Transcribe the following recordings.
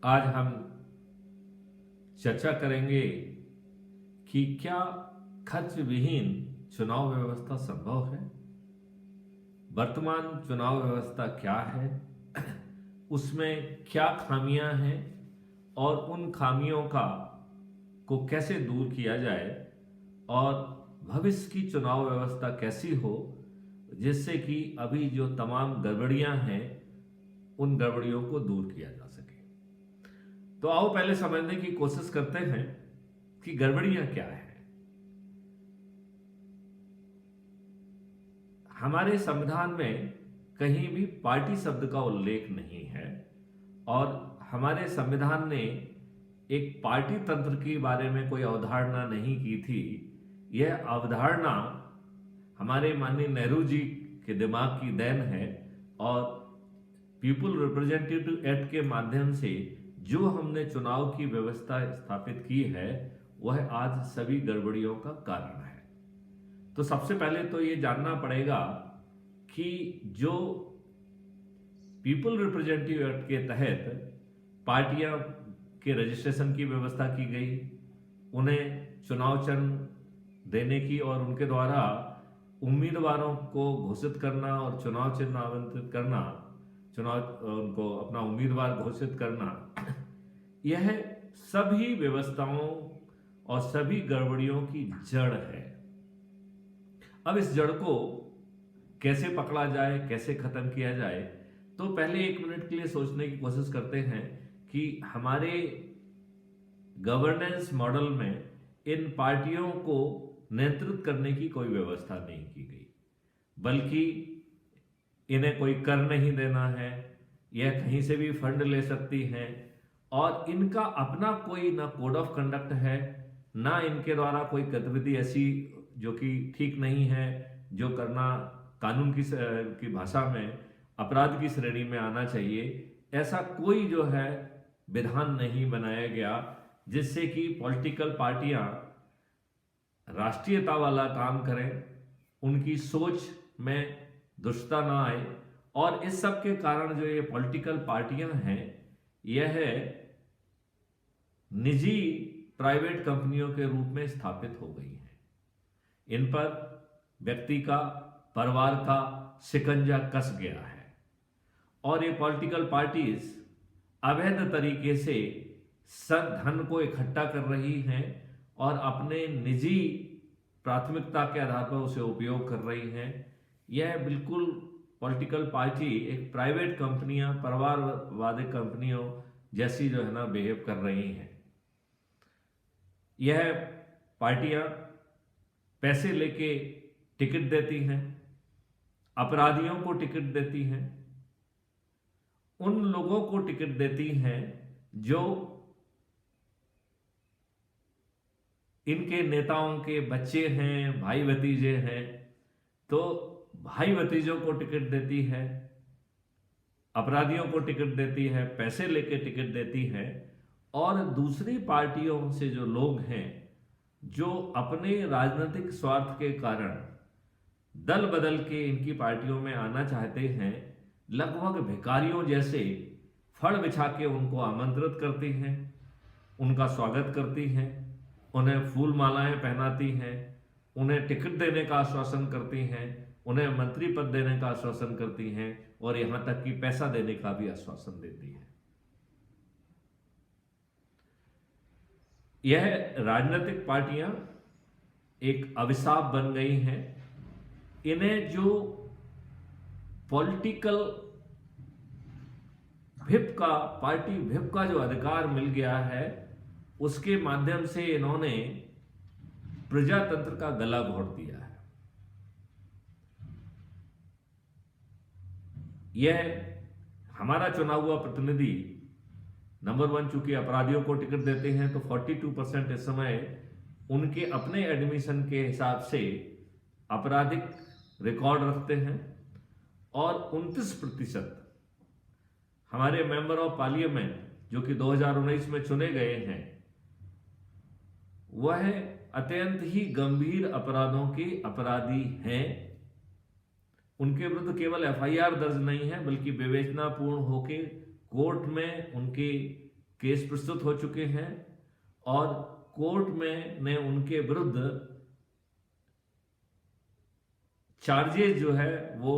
आज हम चर्चा करेंगे कि क्या खर्च विहीन चुनाव व्यवस्था संभव है। वर्तमान चुनाव व्यवस्था क्या है, उसमें क्या खामियां हैं और उन खामियों को कैसे दूर किया जाए और भविष्य की चुनाव व्यवस्था कैसी हो जिससे कि अभी जो तमाम गड़बड़ियां हैं उन गड़बड़ियों को दूर किया जा सके। तो आओ पहले समझने की कोशिश करते हैं कि गड़बड़ियां क्या है। हमारे संविधान में कहीं भी पार्टी शब्द का उल्लेख नहीं है और हमारे संविधान ने एक पार्टी तंत्र के बारे में कोई अवधारणा नहीं की थी। यह अवधारणा हमारे माननीय नेहरू जी के दिमाग की देन है और पीपुल रिप्रेजेंटेटिव एक्ट के माध्यम से जो हमने चुनाव की व्यवस्था स्थापित की है वह आज सभी गड़बड़ियों का कारण है। तो सबसे पहले तो ये जानना पड़ेगा कि जो पीपल रिप्रेजेंटेटिव एक्ट के तहत पार्टियां के रजिस्ट्रेशन की व्यवस्था की गई, उन्हें चुनाव चिन्ह देने की और उनके द्वारा उम्मीदवारों को घोषित करना और चुनाव चिन्ह आवंटित करना, उनको अपना उम्मीदवार घोषित करना, यह सभी व्यवस्थाओं और सभी गड़बड़ियों की जड़ है। अब इस जड़ को कैसे पकड़ा जाए, कैसे खत्म किया जाए, तो पहले 1 मिनट के लिए सोचने की कोशिश करते हैं कि हमारे गवर्नेंस मॉडल में इन पार्टियों को नियंत्रित करने की कोई व्यवस्था नहीं की गई, बल्कि इन्हें कोई कर नहीं देना है, यह कहीं से भी फंड ले सकती हैं और इनका अपना कोई ना कोड ऑफ कंडक्ट है, ना इनके द्वारा कोई गतिविधि ऐसी जो कि ठीक नहीं है, जो करना कानून की भाषा में अपराध की श्रेणी में आना चाहिए। ऐसा कोई जो है विधान नहीं बनाया गया जिससे कि पॉलिटिकल पार्टियां राष्ट्रीयता वाला काम करें, उनकी सोच में दुष्टता ना आए और इस सब के कारण जो ये पॉलिटिकल पार्टियां हैं यह निजी प्राइवेट कंपनियों के रूप में स्थापित हो गई हैं। इन पर व्यक्ति का, परिवार का शिकंजा कस गया है और ये पॉलिटिकल पार्टीज अवैध तरीके से धन को इकट्ठा कर रही हैं और अपने निजी प्राथमिकता के आधार पर उसे उपयोग कर रही हैं। यह बिल्कुल पॉलिटिकल पार्टी एक प्राइवेट कंपनियां, परिवारवादी कंपनियों जैसी जो है ना बिहेव कर रही हैं। यह पार्टियां पैसे लेके टिकट देती हैं, अपराधियों को टिकट देती हैं, उन लोगों को टिकट देती हैं जो इनके नेताओं के बच्चे हैं, भाई भतीजे हैं, तो भाई भतीजों को टिकट देती है, अपराधियों को टिकट देती है, पैसे लेके टिकट देती है और दूसरी पार्टियों से जो लोग हैं जो अपने राजनीतिक स्वार्थ के कारण दल बदल के इनकी पार्टियों में आना चाहते हैं, लगभग भिखारियों जैसे फड़ बिछा के उनको आमंत्रित करती हैं, उनका स्वागत करती हैं, उन्हें फूल मालाएं पहनाती हैं, उन्हें टिकट देने का आश्वासन करती हैं, उन्हें मंत्री पद देने का आश्वासन करती हैं और यहां तक कि पैसा देने का भी आश्वासन देती हैं। यह राजनीतिक पार्टियां एक अभिशाप बन गई हैं। इन्हें जो पॉलिटिकल पार्टी व्हिप का जो अधिकार मिल गया है उसके माध्यम से इन्होंने प्रजातंत्र का गला घोट दिया है। यह हमारा चुना हुआ प्रतिनिधि नंबर 1 चूंकि अपराधियों को टिकट देते हैं तो 42% इस समय उनके अपने एडमिशन के हिसाब से आपराधिक रिकॉर्ड रखते हैं और 29% हमारे मेंबर ऑफ पार्लियामेंट जो कि 2019 में चुने गए हैं वह अत्यंत ही गंभीर अपराधों के अपराधी हैं। उनके विरुद्ध केवल एफआईआर दर्ज नहीं है बल्कि विवेचनापूर्ण होकर कोर्ट में उनके केस प्रस्तुत हो चुके हैं और कोर्ट में ने उनके विरुद्ध चार्जेस जो है वो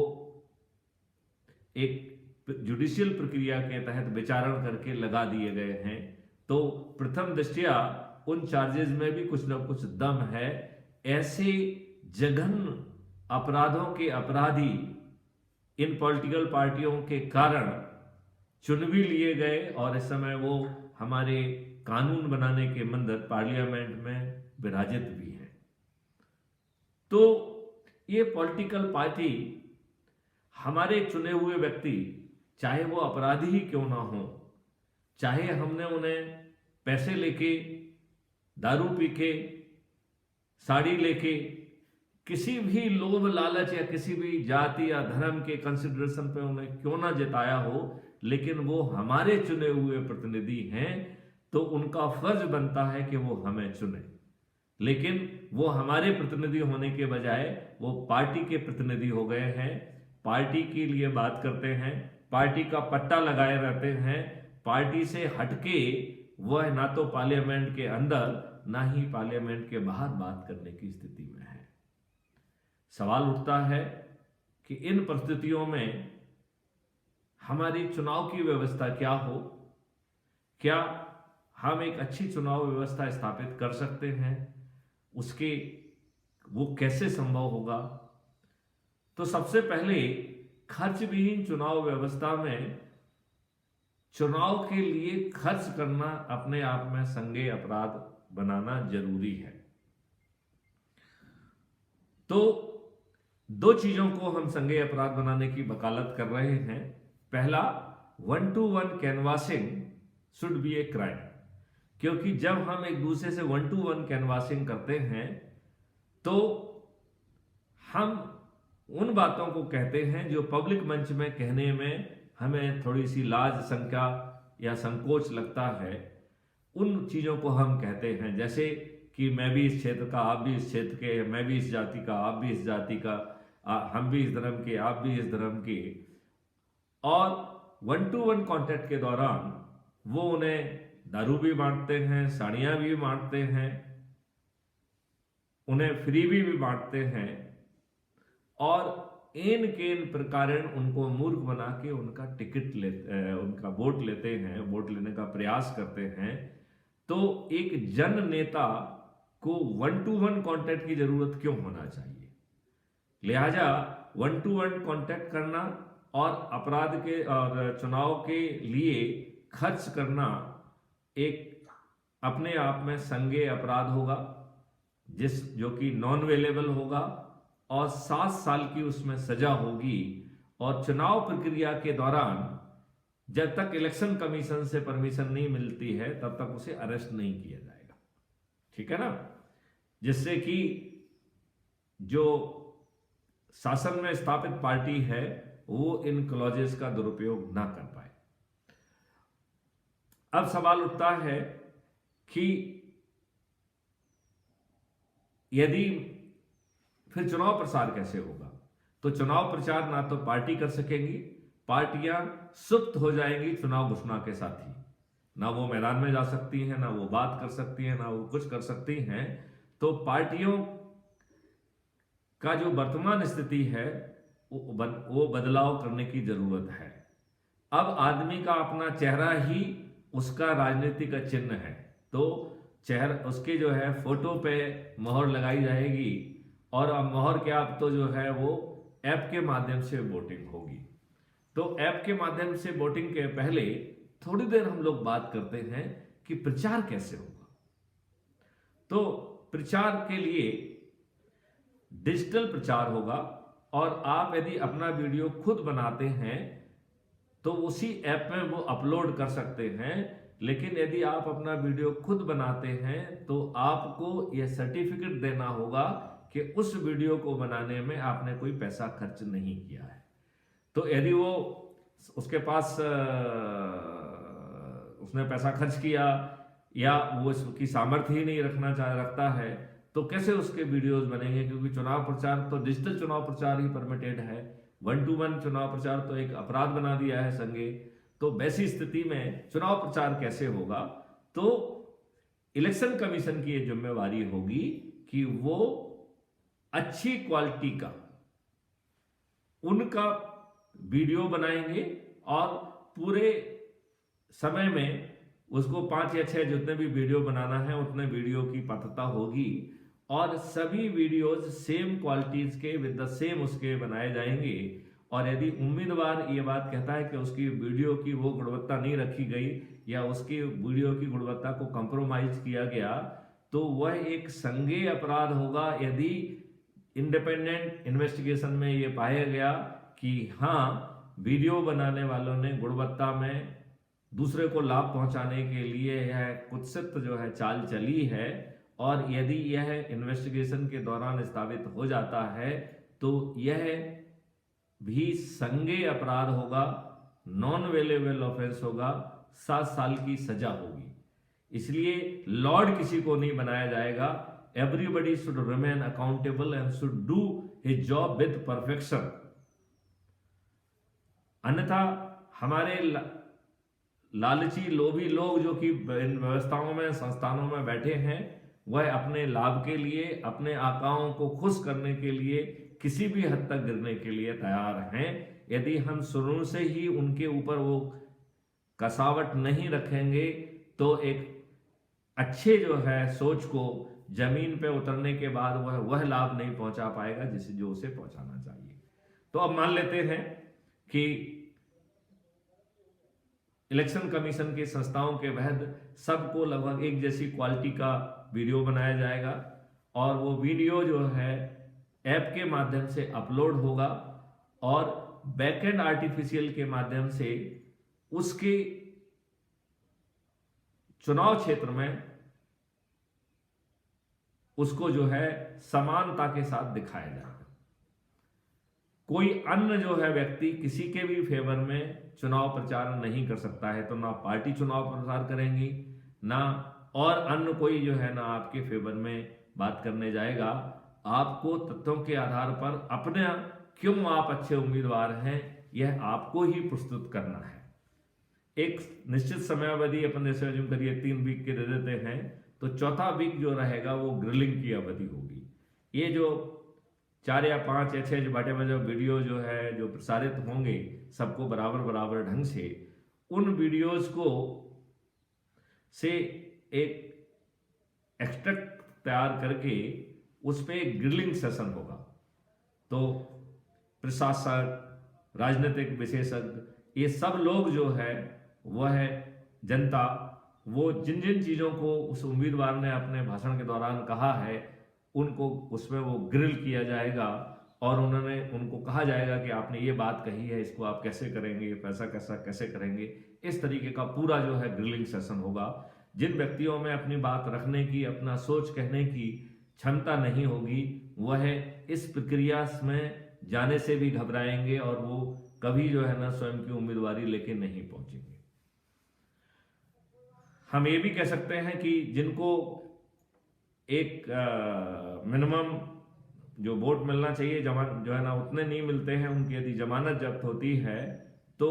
एक जुडिशियल प्रक्रिया के तहत विचारण करके लगा दिए गए हैं। तो प्रथम दृष्टया उन चार्जेस में भी कुछ ना कुछ दम है। ऐसे जघन्य अपराधों के अपराधी इन पॉलिटिकल पार्टियों के कारण चुन भी लिए गए और इस समय वो हमारे कानून बनाने के मंदिर पार्लियामेंट में विराजित भी हैं। तो ये पॉलिटिकल पार्टी हमारे चुने हुए व्यक्ति, चाहे वो अपराधी ही क्यों ना हो, चाहे हमने उन्हें पैसे लेके, दारू पी के, साड़ी लेके, किसी भी लोभ लालच या किसी भी जाति या धर्म के कंसिडरेशन पे उन्हें क्यों ना जिताया हो, लेकिन वो हमारे चुने हुए प्रतिनिधि हैं, तो उनका फर्ज बनता है कि वो हमें चुने। लेकिन वो हमारे प्रतिनिधि होने के बजाय वो पार्टी के प्रतिनिधि हो गए हैं, पार्टी के लिए बात करते हैं, पार्टी का पट्टा लगाए रहते हैं, पार्टी से हटके वह ना तो पार्लियामेंट के अंदर ना ही पार्लियामेंट के बाहर बात करने की स्थिति में है। सवाल उठता है कि इन परिस्थितियों में हमारी चुनाव की व्यवस्था क्या हो, क्या हम एक अच्छी चुनाव व्यवस्था स्थापित कर सकते हैं, उसके वो कैसे संभव होगा। तो सबसे पहले खर्च विहीन चुनाव व्यवस्था में चुनाव के लिए खर्च करना अपने आप में संज्ञेय अपराध बनाना जरूरी है। तो दो चीजों को हम संज्ञेय अपराध बनाने की वकालत कर रहे हैं। पहला, 1-to-1 canvassing should be a crime, क्योंकि जब हम एक दूसरे से 1-to-1 कैनवासिंग करते हैं तो हम उन बातों को कहते हैं जो पब्लिक मंच में कहने में हमें थोड़ी सी लाज, शंका या संकोच लगता है। उन चीजों को हम कहते हैं, जैसे कि मैं भी इस क्षेत्र का, आप भी इस क्षेत्र के, मैं भी इस जाति का, आप भी इस जाति का, हम भी इस धर्म के, आप भी इस धर्म के। और 1-to-1 कॉन्टैक्ट के दौरान वो उन्हें दारू भी बांटते हैं, साड़ियां भी बांटते हैं, उन्हें फ्री भी बांटते हैं और एन केन प्रकार उनको मूर्ख बना के उनका टिकट उनका वोट लेते हैं, वोट लेने का प्रयास करते हैं। तो एक जन नेता को 1-to-1 कॉन्टैक्ट की जरूरत क्यों होना चाहिए? लिहाजा 1-to-1 कॉन्टैक्ट करना और अपराध के और चुनाव के लिए खर्च करना एक अपने आप में संज्ञेय अपराध होगा, जो कि नॉन अवेलेबल होगा और 7 साल की उसमें सजा होगी। और चुनाव प्रक्रिया के दौरान जब तक इलेक्शन कमीशन से परमिशन नहीं मिलती है तब तक उसे अरेस्ट नहीं किया जाएगा। ठीक है ना? जिससे कि जो शासन में स्थापित पार्टी है वो इन क्लॉजेस का दुरुपयोग ना कर पाए। अब सवाल उठता है कि यदि फिर चुनाव प्रचार कैसे होगा? तो चुनाव प्रचार ना तो पार्टी कर सकेंगी, पार्टियां सुप्त हो जाएंगी चुनाव घोषणा के साथ ही। ना वो मैदान में जा सकती हैं, ना वो बात कर सकती हैं, ना वो कुछ कर सकती हैं। तो पार्टियों का जो वर्तमान स्थिति है वो बदलाव करने की जरूरत है। अब आदमी का अपना चेहरा ही उसका राजनीतिक चिन्ह है, तो चेहरा उसके जो है फोटो पे मोहर लगाई जाएगी और अब मोहर क्या, अब तो जो है वो ऐप के माध्यम से वोटिंग होगी। तो ऐप के माध्यम से वोटिंग के पहले थोड़ी देर हम लोग बात करते हैं कि प्रचार कैसे होगा। तो प्रचार के लिए डिजिटल प्रचार होगा और आप यदि अपना वीडियो खुद बनाते हैं तो उसी ऐप में वो अपलोड कर सकते हैं। लेकिन यदि आप अपना वीडियो खुद बनाते हैं तो आपको यह सर्टिफिकेट देना होगा कि उस वीडियो को बनाने में आपने कोई पैसा खर्च नहीं किया है। तो यदि वो उसके पास उसने पैसा खर्च किया या वो उसकी सामर्थ्य ही नहीं रखता है तो कैसे उसके वीडियोस बनेंगे? क्योंकि चुनाव प्रचार तो डिजिटल चुनाव प्रचार ही परमिटेड है। 1-to-1 चुनाव प्रचार तो एक अपराध बना दिया है संज्ञेय। तो वैसी स्थिति में चुनाव प्रचार कैसे होगा? तो इलेक्शन कमीशन की ये जिम्मेवारी होगी कि वो अच्छी क्वालिटी का उनका वीडियो बनाएंगे और पूरे समय में उसको 5 या 6 जितने भी वीडियो बनाना है उतने वीडियो की पात्रता होगी और सभी वीडियोज सेम क्वालिटीज के विद द सेम उसके बनाए जाएंगे। और यदि उम्मीदवार ये बात कहता है कि उसकी वीडियो की वो गुणवत्ता नहीं रखी गई या उसकी वीडियो की गुणवत्ता को कंप्रोमाइज किया गया तो वह एक संज्ञेय अपराध होगा। यदि इंडिपेंडेंट इन्वेस्टिगेशन में ये पाया गया कि हाँ वीडियो बनाने वालों ने गुणवत्ता में दूसरे को लाभ पहुंचाने के लिए यह कुत्सित जो है चाल चली है और यदि यह इन्वेस्टिगेशन के दौरान स्थापित हो जाता है तो यह भी संज्ञेय अपराध होगा, नॉन वेलेबल ऑफेंस होगा, 7 साल की सजा होगी। इसलिए लॉर्ड किसी को नहीं बनाया जाएगा। Everybody should remain accountable and should do his job with perfection. अन्यथा हमारे लालची लोभी लोग जो कि इन व्यवस्थाओं में संस्थानों में बैठे हैं वह अपने लाभ के लिए अपने आकाओं को खुश करने के लिए किसी भी हद तक गिरने के लिए तैयार हैं। यदि हम शुरू से ही उनके ऊपर वो कसावट नहीं रखेंगे तो एक अच्छे जो है सोच को जमीन पे उतरने के बाद वह लाभ नहीं पहुंचा पाएगा जो उसे पहुंचाना चाहिए। तो अब मान लेते हैं कि इलेक्शन कमीशन के संस्थाओं के वहद सबको लगभग एक जैसी क्वालिटी का वीडियो बनाया जाएगा और वो वीडियो जो है ऐप के माध्यम से अपलोड होगा और बैकएंड आर्टिफिशियल के माध्यम से उसके चुनाव क्षेत्र में उसको जो है समानता के साथ दिखाया जाएगा। कोई अन्य जो है व्यक्ति किसी के भी फेवर में चुनाव प्रचार नहीं कर सकता है, तो ना पार्टी चुनाव प्रचार करेंगी ना और अन्य कोई जो है ना आपके फेवर में बात करने जाएगा। आपको तथ्यों के आधार पर अपने क्यों आप अच्छे उम्मीदवार हैं यह आपको ही प्रस्तुत करना है। एक निश्चित समयावधि अपन जैसे अज्यूम करिए 3 वीक के दे देते हैं तो चौथा वीक जो रहेगा वो ग्रिलिंग की अवधि होगी। ये जो 4 या 5 या 6 बाटे में जो वीडियो जो है जो प्रसारित होंगे सबको बराबर बराबर ढंग से उन वीडियोस को से एक एक्सट्रैक्ट तैयार करके उस पर एक ग्रिलिंग सेशन होगा। तो प्रशासक राजनीतिक विशेषज्ञ ये सब लोग जो है वह जनता वो जिन जिन चीज़ों को उस उम्मीदवार ने अपने भाषण के दौरान कहा है उनको उसमें वो ग्रिल किया जाएगा और उनको कहा जाएगा कि आपने ये बात कही है इसको आप कैसे करेंगे, पैसा कैसे करेंगे। इस तरीके का पूरा जो है ग्रिलिंग सेशन होगा। जिन व्यक्तियों में अपनी बात रखने की अपना सोच कहने की क्षमता नहीं होगी वह इस प्रक्रिया में जाने से भी घबराएंगे और वो कभी जो है ना स्वयं की उम्मीदवारी लेके नहीं पहुंचेंगे। हम ये भी कह सकते हैं कि जिनको एक मिनिमम जो वोट मिलना चाहिए जो है ना उतने नहीं मिलते हैं, उनकी यदि जमानत जब्त होती है तो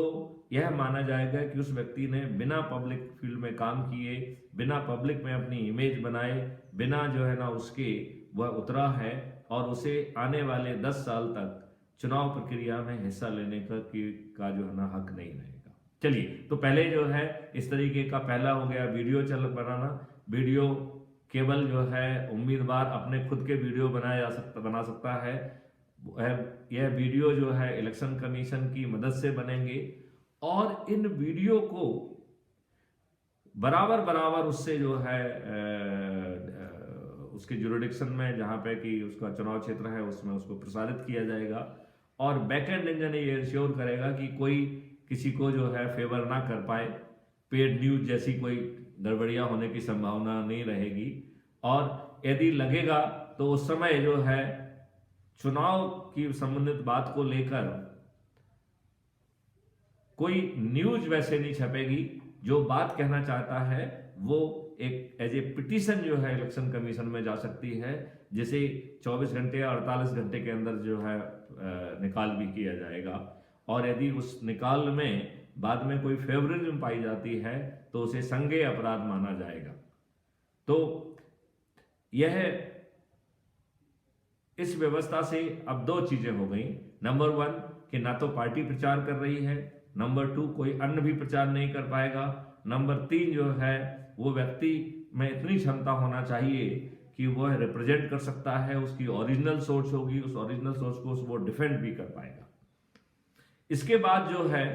यह माना जाएगा कि उस व्यक्ति ने बिना पब्लिक फील्ड में काम किए, बिना पब्लिक में अपनी इमेज बनाए, बिना जो है ना उसके वह उतरा है और उसे आने वाले 10 साल तक चुनाव प्रक्रिया में हिस्सा लेने का जो है ना हक नहीं रहेगा। चलिए, तो पहले जो है इस तरीके का पहला हो गया वीडियो बनाना। वीडियो केवल जो है उम्मीदवार अपने खुद के वीडियो बना सकता है। यह वीडियो जो है इलेक्शन कमीशन की मदद से बनेंगे और इन वीडियो को बराबर उससे जो है उसके जुरिडिक्शन में जहाँ पे कि उसका चुनाव क्षेत्र है उसमें उसको प्रसारित किया जाएगा और बैकएंड इंजन ये इंश्योर करेगा कि कोई किसी को जो है फेवर ना कर पाए, पेड न्यूज जैसी कोई गड़बड़ियां होने की संभावना नहीं रहेगी। और यदि लगेगा तो उस समय जो है चुनाव की संबंधित बात को लेकर कोई न्यूज वैसे नहीं छपेगी। जो बात कहना चाहता है वो एक एज ए पिटीशन जो है इलेक्शन कमीशन में जा सकती है, जिसे 24 घंटे या 48 घंटे के अंदर जो है निकाल भी किया जाएगा। और यदि उस निकाल में बाद में कोई फेवरिज्म पाई जाती है तो उसे संज्ञेय अपराध माना जाएगा। तो यह इस व्यवस्था से अब दो चीजें हो गई। नंबर 1 कि ना तो पार्टी प्रचार कर रही है, नंबर 2 कोई अन्य भी प्रचार नहीं कर पाएगा, नंबर 3 जो है वो व्यक्ति में इतनी क्षमता होना चाहिए कि वह रिप्रेजेंट कर सकता है, उसकी ओरिजिनल सोच होगी, उस ओरिजिनल सोच को वो डिफेंड भी कर पाएगा। इसके बाद जो है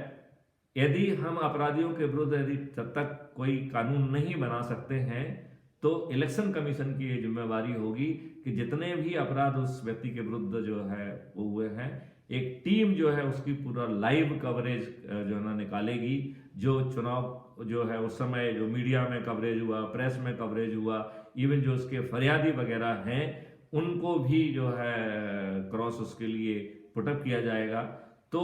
यदि हम अपराधियों के विरुद्ध यदि जब तक कोई कानून नहीं बना सकते हैं तो इलेक्शन कमीशन की ये जिम्मेवारी होगी कि जितने भी अपराध उस व्यक्ति के विरुद्ध जो है वो हुए हैं, एक टीम जो है उसकी पूरा लाइव कवरेज जो है ना निकालेगी। जो चुनाव जो है उस समय जो मीडिया में कवरेज हुआ, प्रेस में कवरेज हुआ, इवन जो उसके फरियादी वगैरह हैं उनको भी जो है क्रॉस उसके लिए पुटअप किया जाएगा। तो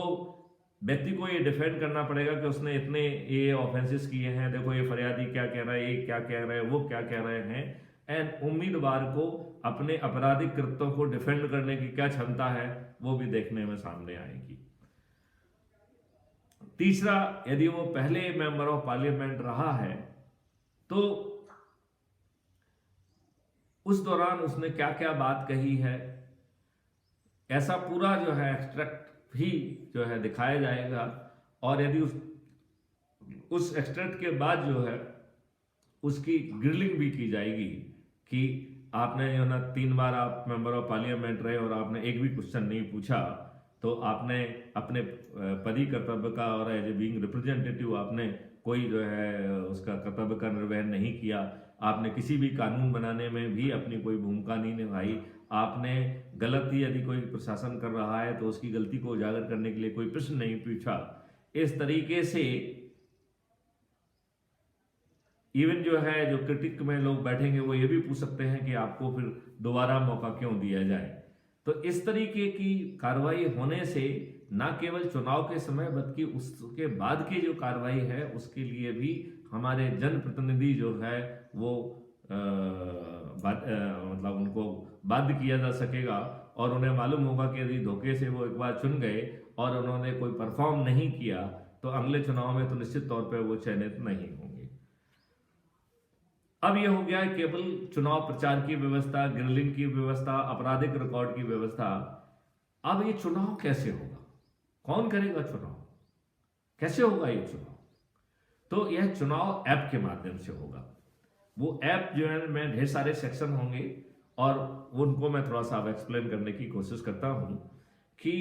व्यक्ति को ये डिफेंड करना पड़ेगा कि उसने इतने ये ऑफेंसेस किए हैं, देखो ये फरियादी क्या कह रहा है, ये क्या कह रहा है, वो क्या कह रहे हैं। एंड उम्मीदवार को अपने आपराधिक कृत्यों को डिफेंड करने की क्या क्षमता है वो भी देखने में सामने आएगी। तीसरा, यदि वो पहले मेंबर ऑफ पार्लियामेंट रहा है तो उस दौरान उसने क्या क्या बात कही है, ऐसा पूरा जो है एक्सट्रैक्ट भी जो है दिखाया जाएगा। और यदि उस एक्सट्रैक्ट के बाद जो है उसकी ग्रिलिंग भी की जाएगी कि आपने जो ना 3 बार आप मेंबर ऑफ पार्लियामेंट रहे और आपने एक भी क्वेश्चन नहीं पूछा, तो आपने अपने पदी कर्तव्य का और एज ए बीइंग रिप्रेजेंटेटिव आपने कोई जो है उसका कर्तव्य का निर्वहन नहीं किया, आपने किसी भी कानून बनाने में भी अपनी कोई भूमिका नहीं निभाई, आपने गलती यदि कोई प्रशासन कर रहा है तो उसकी गलती को उजागर करने के लिए कोई प्रश्न नहीं पूछा। इस तरीके से इवन जो है जो क्रिटिक में लोग बैठेंगे वो ये भी पूछ सकते हैं कि आपको फिर दोबारा मौका क्यों दिया जाए। तो इस तरीके की कार्रवाई होने से न केवल चुनाव के समय बल्कि उसके बाद की जो कार्रवाई है उसके लिए भी हमारे जनप्रतिनिधि जो है वो मतलब उनको बाध्य किया जा सकेगा। और उन्हें मालूम होगा कि यदि धोखे से वो एक बार चुन गए और उन्होंने कोई परफॉर्म नहीं किया तो अगले चुनाव में तो निश्चित तौर पर वो चयनित नहीं होंगे। अब ये हो गया है केवल चुनाव प्रचार की व्यवस्था, ग्रिलिंग की व्यवस्था, आपराधिक रिकॉर्ड की व्यवस्था। अब ये चुनाव कैसे होगा, कौन करेगा चुनाव, कैसे होगा ये चुनाव? तो यह चुनाव ऐप के माध्यम से होगा। वो ऐप जो है में ढेर सारे सेक्शन होंगे और उनको मैं थोड़ा सा एक्सप्लेन करने की कोशिश करता हूं कि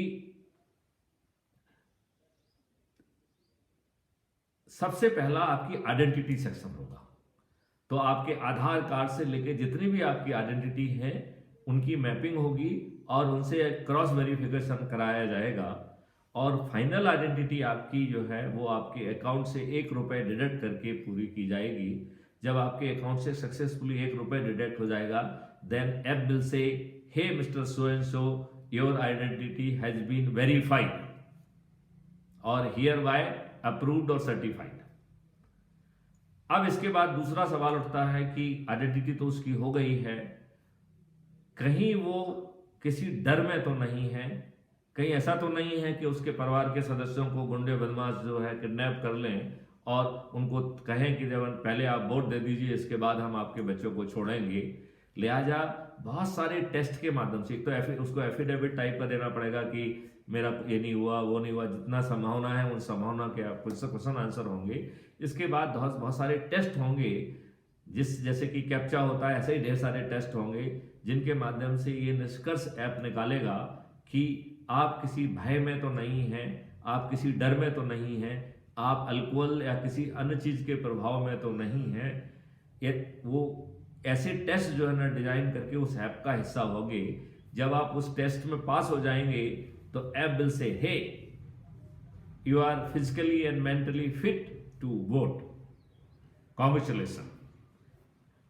सबसे पहला आपकी आइडेंटिटी सेक्शन होगा। तो आपके आधार कार्ड से लेके जितनी भी आपकी आइडेंटिटी है उनकी मैपिंग होगी और उनसे क्रॉस वेरिफिकेशन कराया जाएगा और फाइनल आइडेंटिटी आपकी जो है वो आपके अकाउंट से 1 रुपये डिडक्ट करके पूरी की जाएगी। जब आपके अकाउंट से सक्सेसफुली 1 रुपये डिडक्ट हो जाएगा then app will say hey mister so and so your identity has been verified और हियर बाय अप्रूव्ड और सर्टिफाइड। अब इसके बाद दूसरा सवाल उठता है कि आइडेंटिटी तो उसकी हो गई है, कहीं वो किसी डर में तो नहीं है, कहीं ऐसा तो नहीं है कि उसके परिवार के सदस्यों को गुंडे बदमाश जो है किडनैप कर लें और उनको कहें कि जब पहले आप वोट दे दीजिए इसके बाद हम आपके बच्चों को छोड़ेंगे। लिहाजा बहुत सारे टेस्ट के माध्यम से, एक तो उसको एफिडेविट टाइप का देना पड़ेगा कि मेरा ये नहीं हुआ वो नहीं हुआ, जितना संभावना है उन संभावना के क्वेश्चन आंसर होंगे। इसके बाद बहुत सारे टेस्ट होंगे जैसे कि कैप्चा होता है ऐसे ही ढेर सारे टेस्ट होंगे जिनके माध्यम से ये निष्कर्ष ऐप निकालेगा कि आप किसी भय में तो नहीं हैं, आप किसी डर में तो नहीं हैं, आप अल्कोहल या किसी अन्य चीज के प्रभाव में तो नहीं हैं। ये वो ऐसे टेस्ट जो है ना डिजाइन करके उस ऐप का हिस्सा होंगे। जब आप उस टेस्ट में पास हो जाएंगे तो app will say hey you are physically and mentally fit to vote, congratulation.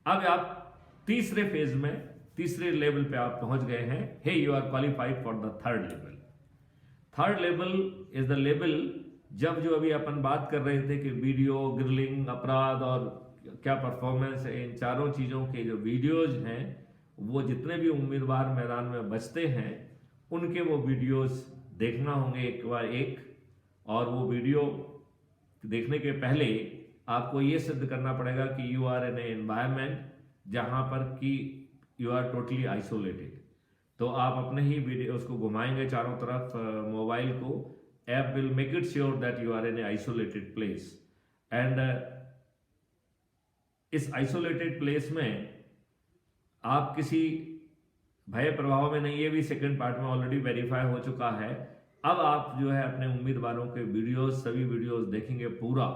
अब आप तीसरे फेज में तीसरे लेवल पे आप पहुंच गए हैं, hey you are qualified for the third level. Third level is the level जब जो अभी अपन बात कर रहे थे कि वीडियो, ग्रिलिंग, अपराध और क्या परफॉर्मेंस है, इन चारों चीजों के जो वीडियोज हैं वो जितने भी उम्मीदवार मैदान में बचते हैं उनके वो वीडियोज देखना होंगे एक बार एक, और वो वीडियो देखने के पहले आपको ये सिद्ध करना पड़ेगा कि यू आर इन एनवायरमेंट जहाँ पर कि यू आर टोटली आइसोलेटेड। तो आप अपने ही वीडियो उसको घुमाएंगे चारों तरफ मोबाइल को, app will make it sure that you are in a isolated place. And इस आइसोलेटेड प्लेस में आप किसी भय प्रभाव में नहीं, ये भी सेकंड पार्ट में ऑलरेडी वेरीफाई हो चुका है। अब आप जो है अपने उम्मीदवारों के वीडियोस, सभी वीडियोस देखेंगे पूरा,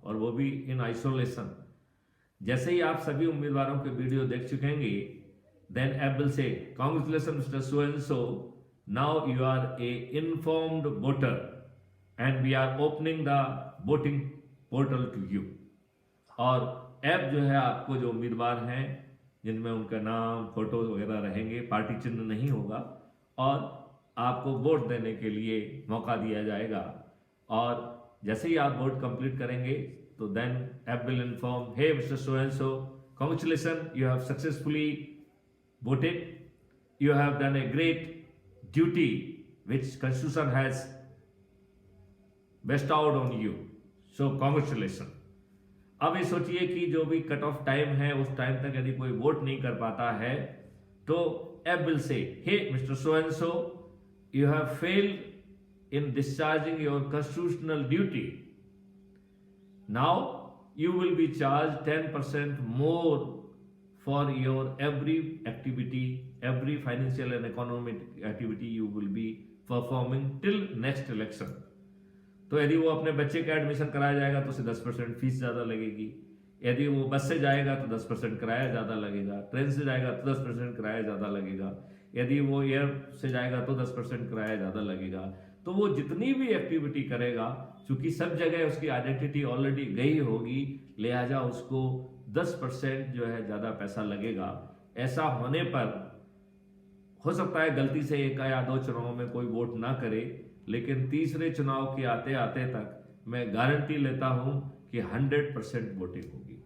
और वो भी इन आइसोलेशन। जैसे ही आप सभी उम्मीदवारों के वीडियो देख चुकेंगे, then app will say congratulation mister so and so, now you are a informed voter and we are opening the voting portal to you. और ऐप जो है आपको जो उम्मीदवार हैं जिनमें उनका नाम, फोटो वगैरह रहेंगे, पार्टी चिन्ह नहीं होगा, और आपको वोट देने के लिए मौका दिया जाएगा। और जैसे ही आप वोट कंप्लीट करेंगे तो then app will inform, hey mister so and so, congratulation, you have successfully voted, you have done a great duty which constitution has bestowed on you, so congratulations। अब ये सोचिए कि जो भी कट ऑफ टाइम है उस time तक यदि कोई वोट नहीं कर पाता है तो app will say, hey mister so and so, you have failed in discharging your constitutional duty, now you will be charge 10% more for your every activity, every financial and economic activity you will be performing till next election। तो यदि वो अपने बच्चे का admission कराया जाएगा तो उसे 10% फीस ज़्यादा लगेगी, यदि वो बस से जाएगा तो 10% किराया ज़्यादा लगेगा, ट्रेन से जाएगा तो 10% किराया ज़्यादा लगेगा, यदि वो एयर से जाएगा तो 10% किराया ज़्यादा लगेगा। तो वो जितनी भी एक्टिविटी करेगा, चूंकि सब जगह उसकी आइडेंटिटी ऑलरेडी गई होगी, लिहाजा उसको 10% जो है ज़्यादा पैसा लगेगा। ऐसा होने पर हो सकता है गलती से 1 या 2 चुनाव में कोई वोट ना करे, लेकिन तीसरे चुनाव के आते आते तक मैं गारंटी लेता हूं कि 100% वोटिंग होगी।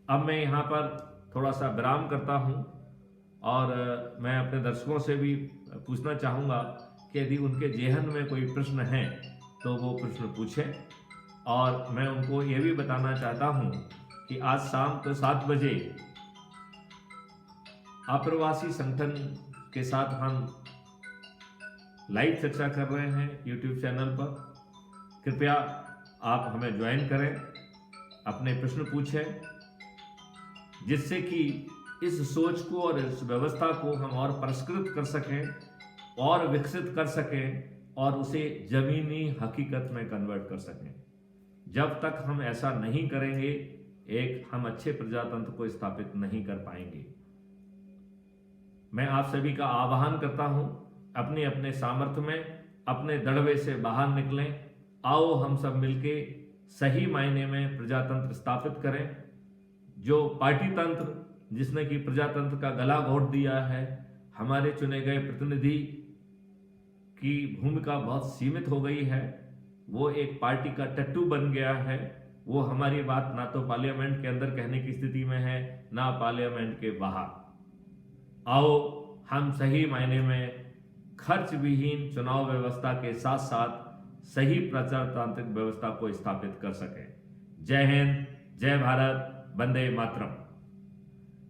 अब मैं यहाँ पर थोड़ा सा विराम करता हूं और मैं अपने दर्शकों से भी पूछना चाहूँगा कि यदि उनके जेहन में कोई प्रश्न है तो वो प्रश्न पूछें। और मैं उनको ये भी बताना चाहता हूँ कि आज शाम को 7 बजे अप्रवासी संगठन के साथ हम लाइव चर्चा कर रहे हैं यूट्यूब चैनल पर। कृपया आप हमें ज्वाइन करें, अपने प्रश्न पूछें, जिससे कि इस सोच को और इस व्यवस्था को हम और परिष्कृत कर सकें और विकसित कर सकें और उसे जमीनी हकीकत में कन्वर्ट कर सकें। जब तक हम ऐसा नहीं करेंगे, हम अच्छे प्रजातंत्र को स्थापित नहीं कर पाएंगे। मैं आप सभी का आह्वान करता हूं, अपने अपने सामर्थ्य में अपने दड़वे से बाहर निकलें। आओ हम सब मिलके सही मायने में प्रजातंत्र स्थापित करें। जो पार्टी तंत्र जिसने कि प्रजातंत्र का गला घोट दिया है, हमारे चुने गए प्रतिनिधि की भूमिका बहुत सीमित हो गई है, वो एक पार्टी का टट्टू बन गया है। वो हमारी बात ना तो पार्लियामेंट के अंदर कहने की स्थिति में है, ना पार्लियामेंट के बाहर। आओ हम सही मायने में खर्च विहीन चुनाव व्यवस्था के साथ साथ सही प्रजातांत्रिक व्यवस्था को स्थापित कर सकें। जय हिंद, जय भारत, वंदे मातरम।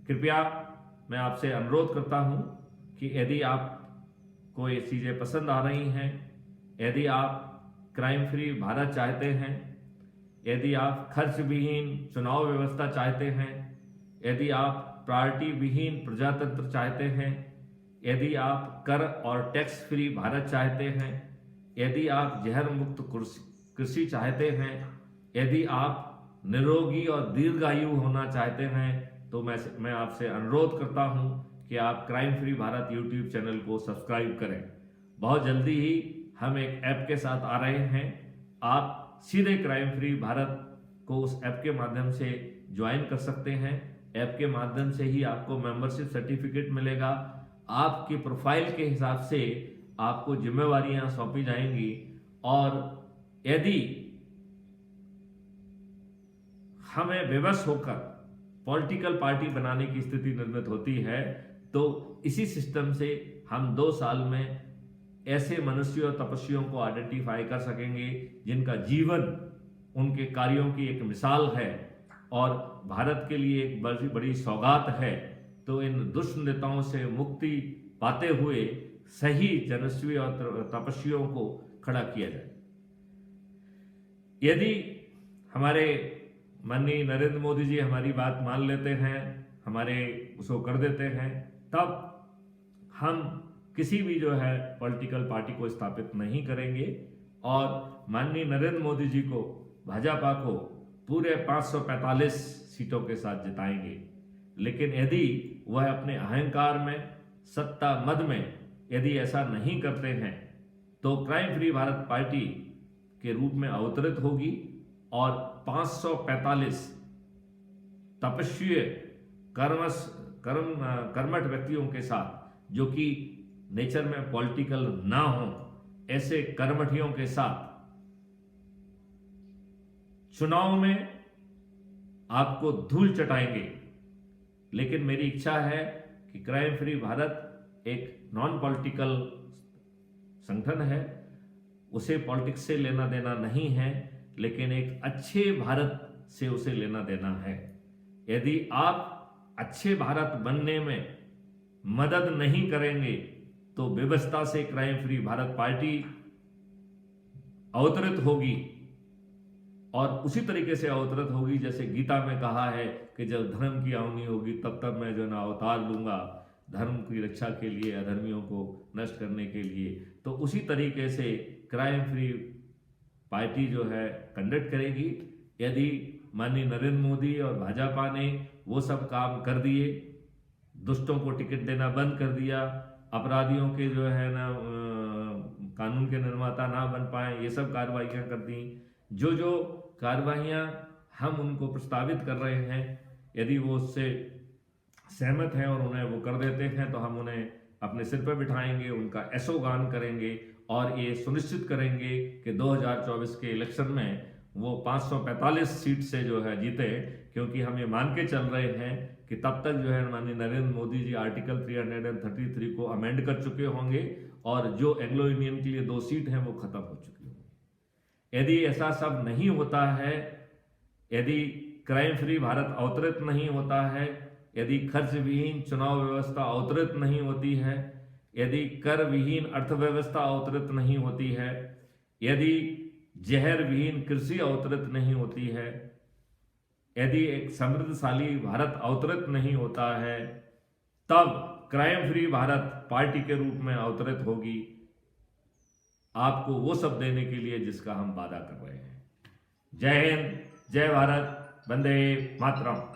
कृपया मैं आपसे अनुरोध करता हूं कि यदि आपको ये चीजें पसंद आ रही हैं, यदि आप क्राइम फ्री भारत चाहते हैं, यदि आप खर्च विहीन चुनाव व्यवस्था चाहते हैं, यदि आप पार्टी विहीन प्रजातंत्र चाहते हैं, यदि आप कर और टैक्स फ्री भारत चाहते हैं, यदि आप जहर मुक्त कृषि चाहते हैं, यदि आप निरोगी और दीर्घायु होना चाहते हैं, तो मैं आपसे अनुरोध करता हूं कि आप crime free Bharat YouTube channel को सब्सक्राइब करें। बहुत जल्दी ही हम एक ऐप के साथ आ रहे हैं। आप सीधे क्राइम फ्री भारत को उस ऐप के माध्यम से ज्वाइन कर सकते हैं। ऐप के माध्यम से ही आपको मेंबरशिप सर्टिफिकेट मिलेगा। आपकी प्रोफाइल के हिसाब से आपको जिम्मेवारियां सौंपी जाएंगी, और यदि हमें विवश होकर पॉलिटिकल पार्टी बनाने की स्थिति निर्मित होती है, तो इसी सिस्टम से हम 2 साल में ऐसे मनुष्यों और तपस्वियों को आइडेंटिफाई कर सकेंगे जिनका जीवन उनके कार्यों की एक मिसाल है और भारत के लिए एक बड़ी बड़ी सौगात है, तो इन दुष्ट नेताओं से मुक्ति पाते हुए सही जनस्वी और तपस्वियों को खड़ा किया जाए। यदि हमारे माननीय नरेंद्र मोदी जी हमारी बात मान लेते हैं, हमारे उसको कर देते हैं, तब हम किसी भी जो है पॉलिटिकल पार्टी को स्थापित नहीं करेंगे और माननीय नरेंद्र मोदी जी को, भाजपा को पूरे 545 सीटों के साथ जिताएंगे। लेकिन यदि वह अपने अहंकार में, सत्ता मद में यदि ऐसा नहीं करते हैं तो क्राइम फ्री भारत पार्टी के रूप में अवतरित होगी और 545 तपस्वी कर्मठ व्यक्तियों के साथ, जो कि नेचर में पॉलिटिकल ना हो, ऐसे कर्मठियों के साथ चुनाव में आपको धूल चटाएंगे। लेकिन मेरी इच्छा है कि क्राइम फ्री भारत एक नॉन पॉलिटिकल संगठन है, उसे पॉलिटिक्स से लेना देना नहीं है, लेकिन एक अच्छे भारत से उसे लेना देना है। यदि आप अच्छे भारत बनने में मदद नहीं करेंगे तो व्यवस्था से क्राइम फ्री भारत पार्टी अवतरित होगी और उसी तरीके से अवतरित होगी जैसे गीता में कहा है कि जब धर्म की हानि होगी तब तब मैं जो ना अवतार लूंगा, धर्म की रक्षा के लिए, अधर्मियों को नष्ट करने के लिए। तो उसी तरीके से क्राइम फ्री पार्टी जो है कंडक्ट करेगी। यदि माननीय नरेंद्र मोदी और भाजपा ने वो सब काम कर दिए, दुष्टों को टिकट देना बंद कर दिया, अपराधियों के जो है ना कानून के निर्माता ना बन पाए, ये सब कार्रवाइयाँ कर दी, जो जो कार्रवाइयाँ हम उनको प्रस्तावित कर रहे हैं, यदि वो उससे सहमत हैं और उन्हें वो कर देते हैं तो हम उन्हें अपने सिर पर बिठाएंगे, उनका ऐशोगान करेंगे और ये सुनिश्चित करेंगे कि 2024 के इलेक्शन में वो 545 सीट से जो है जीते, क्योंकि हम ये मान के चल रहे हैं कि तब तक जो है माननीय नरेंद्र मोदी जी आर्टिकल 333 को अमेंड कर चुके होंगे और जो एंग्लो इंडियन के लिए 2 सीट हैं वो खत्म हो चुकी होंगी। यदि ऐसा सब नहीं होता है, यदि क्राइम फ्री भारत अवतरित नहीं होता है, यदि खर्च विहीन चुनाव व्यवस्था अवतरित नहीं होती है, यदि कर विहीन अर्थव्यवस्था अवतरित नहीं होती है, यदि जहर विहीन कृषि अवतरित नहीं होती है, यदि एक समृद्धशाली भारत अवतरित नहीं होता है, तब क्राइम फ्री भारत पार्टी के रूप में अवतरित होगी, आपको वो सब देने के लिए जिसका हम वादा कर रहे हैं। जय हिंद, जय भारत, वंदे मातरम।